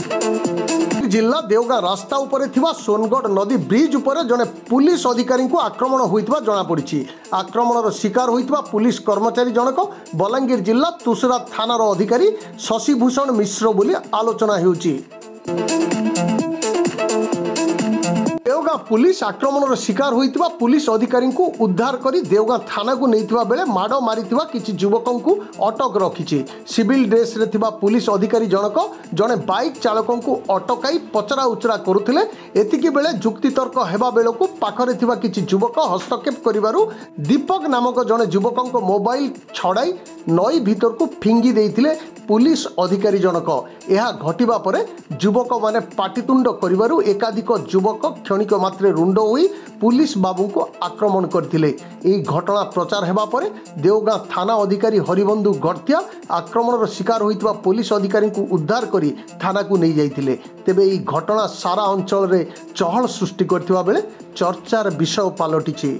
जिला देवगां रास्ता उपरे थिबा सोनगढ़ नदी ब्रिज उपरे जने पुलिस अधिकारी को आक्रमण होइतबा जणा पड़िछि। आक्रमणर शिकार होइतबा पुलिस कर्मचारी जनक बलांगीर जिला तुसरा थानार अधिकारी शशिभूषण मिश्र बोली आलोचना हेउछि। देवगां पुलिस आक्रमणर शिकार होइतबा पुलिस अधिकारी को उद्धार करी देवगां थाना को नैथिबा बेले माड़ मारिथिबा किछि युवकों को अटक रखिछि। सिविल ड्रेस रे थिबा पुलिस अधिकारी जनक जने बाइक चालकों को अटकाई पचरा उचरा करुथिले। एतिकी बेले जुक्तितर्क हेबा बेलकु पाखरे थिबा किछि युवक हस्तक्षेप करिबारु दीपक नामक जने युवकों को मोबाइल छड़ाई नई भीतर को फिंगी देइथिले पुलिस अधिकारी जनक। यह घटिबा परे युवक माने पाटितुंड करिबारु एकाधिक युवक क्षणिक मात्रे रुंड होई पुलिस बाबू को आक्रमण करथिले। एही घटना प्रचार हेबा परे देवगां थाना अधिकारी हरिबंधु गड़तिया आक्रमणर शिकार होइतबा पुलिस अधिकारी को उद्धार करी थाना को नहीं जाइथिले। तेबे एही घटना सारा अंचल रे चहल सृष्टि करथिबा बेले चर्चार विषय पालटिछि।